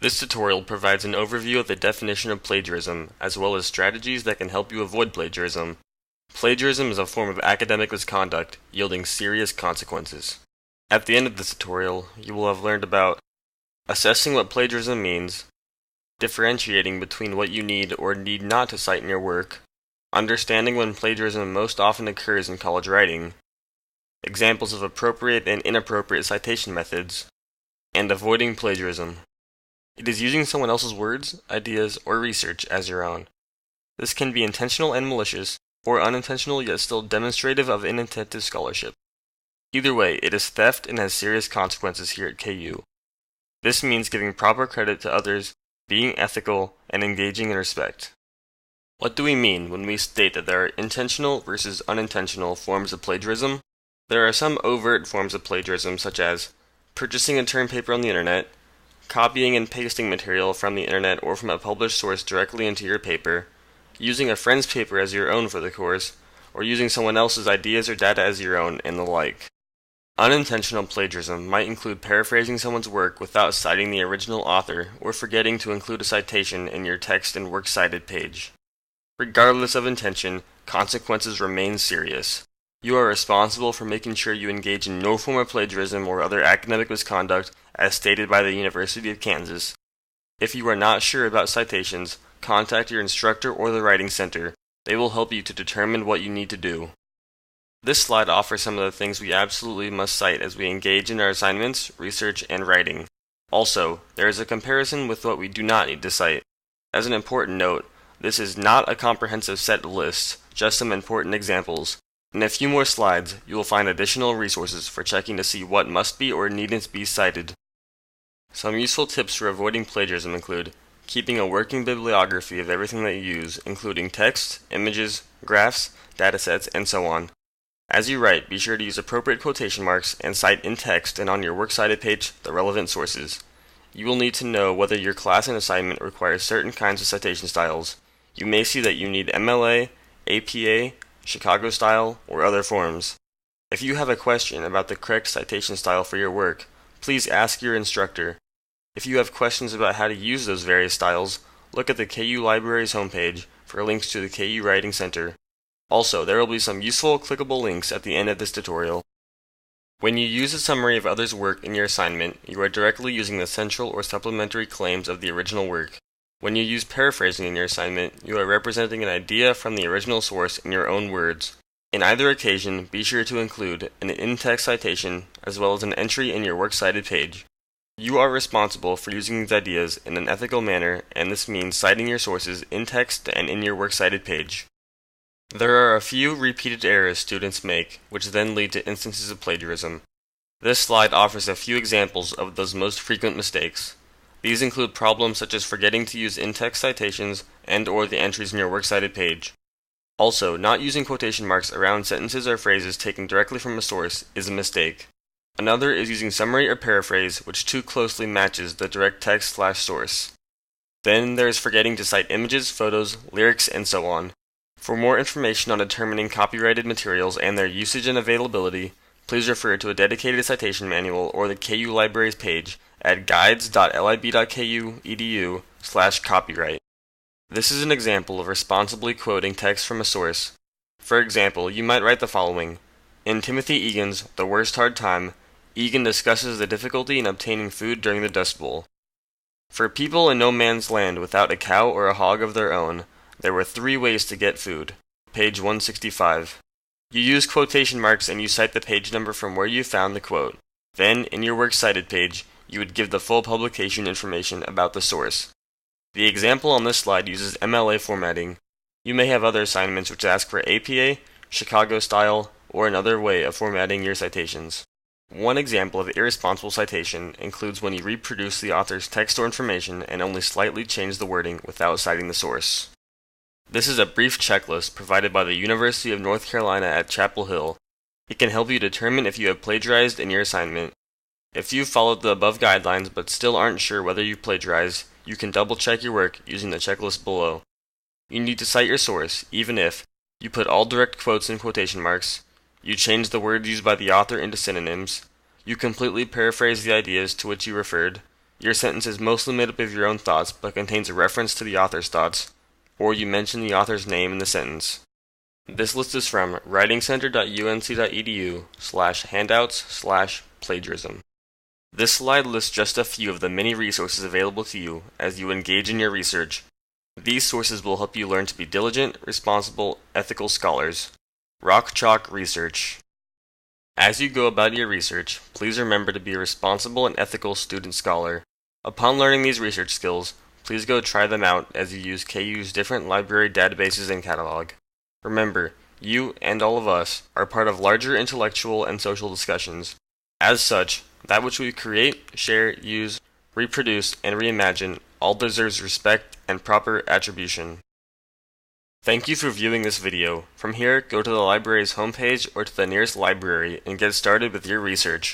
This tutorial provides an overview of the definition of plagiarism, as well as strategies that can help you avoid plagiarism. Plagiarism is a form of academic misconduct, yielding serious consequences. At the end of this tutorial, you will have learned about assessing what plagiarism means, differentiating between what you need or need not to cite in your work, understanding when plagiarism most often occurs in college writing, examples of appropriate and inappropriate citation methods, and avoiding plagiarism. It is using someone else's words, ideas, or research as your own. This can be intentional and malicious, or unintentional yet still demonstrative of inattentive scholarship. Either way, it is theft and has serious consequences here at KU. This means giving proper credit to others, being ethical, and engaging in respect. What do we mean when we state that there are intentional versus unintentional forms of plagiarism? There are some overt forms of plagiarism, such as purchasing a term paper on the internet, copying and pasting material from the internet or from a published source directly into your paper, using a friend's paper as your own for the course, or using someone else's ideas or data as your own, and the like. Unintentional plagiarism might include paraphrasing someone's work without citing the original author or forgetting to include a citation in your text and works cited page. Regardless of intention, consequences remain serious. You are responsible for making sure you engage in no form of plagiarism or other academic misconduct as stated by the University of Kansas. If you are not sure about citations, contact your instructor or the writing center. They will help you to determine what you need to do. This slide offers some of the things we absolutely must cite as we engage in our assignments, research, and writing. Also, there is a comparison with what we do not need to cite. As an important note, this is not a comprehensive set of lists, just some important examples. In a few more slides, you will find additional resources for checking to see what must be or needn't be cited. Some useful tips for avoiding plagiarism include keeping a working bibliography of everything that you use, including text, images, graphs, datasets, and so on. As you write, be sure to use appropriate quotation marks and cite in text and on your works cited page the relevant sources. You will need to know whether your class and assignment requires certain kinds of citation styles. You may see that you need MLA, APA, Chicago style, or other forms. If you have a question about the correct citation style for your work, please ask your instructor. If you have questions about how to use those various styles, look at the KU Library's homepage for links to the KU Writing Center. Also, there will be some useful clickable links at the end of this tutorial. When you use a summary of others' work in your assignment, you are directly using the central or supplementary claims of the original work. When you use paraphrasing in your assignment, you are representing an idea from the original source in your own words. In either occasion, be sure to include an in-text citation as well as an entry in your works cited page. You are responsible for using these ideas in an ethical manner, and this means citing your sources in text and in your works cited page. There are a few repeated errors students make, which then lead to instances of plagiarism. This slide offers a few examples of those most frequent mistakes. These include problems such as forgetting to use in-text citations and/or the entries in your works cited page. Also, not using quotation marks around sentences or phrases taken directly from a source is a mistake. Another is using summary or paraphrase which too closely matches the direct text/source. Then there is forgetting to cite images, photos, lyrics, and so on. For more information on determining copyrighted materials and their usage and availability, please refer to a dedicated citation manual or the KU Library's page at guides.lib.ku.edu/copyright. This is an example of responsibly quoting text from a source. For example, you might write the following. In Timothy Egan's The Worst Hard Time, Egan discusses the difficulty in obtaining food during the Dust Bowl. For people in no man's land without a cow or a hog of their own, there were 3 ways to get food. Page 165. You use quotation marks and you cite the page number from where you found the quote. Then, in your works cited page, you would give the full publication information about the source. The example on this slide uses MLA formatting. You may have other assignments which ask for APA, Chicago style, or another way of formatting your citations. One example of irresponsible citation includes when you reproduce the author's text or information and only slightly change the wording without citing the source. This is a brief checklist provided by the University of North Carolina at Chapel Hill. It can help you determine if you have plagiarized in your assignment. If you've followed the above guidelines but still aren't sure whether you plagiarized, you can double-check your work using the checklist below. You need to cite your source, even if you put all direct quotes in quotation marks, you change the words used by the author into synonyms, you completely paraphrase the ideas to which you referred, Your sentence is mostly made up of your own thoughts but contains a reference to the author's thoughts, or you mention the author's name in the sentence. This list is from writingcenter.unc.edu/handouts/plagiarism. This slide lists just a few of the many resources available to you as you engage in your research. These sources will help you learn to be diligent, responsible, ethical scholars. Rock Chalk Research. As you go about your research, please remember to be a responsible and ethical student scholar. Upon learning these research skills, please go try them out as you use KU's different library databases and catalog. Remember, you and all of us are part of larger intellectual and social discussions. As such, that which we create, share, use, reproduce, and reimagine all deserves respect and proper attribution. Thank you for viewing this video. From here, go to the library's homepage or to the nearest library and get started with your research.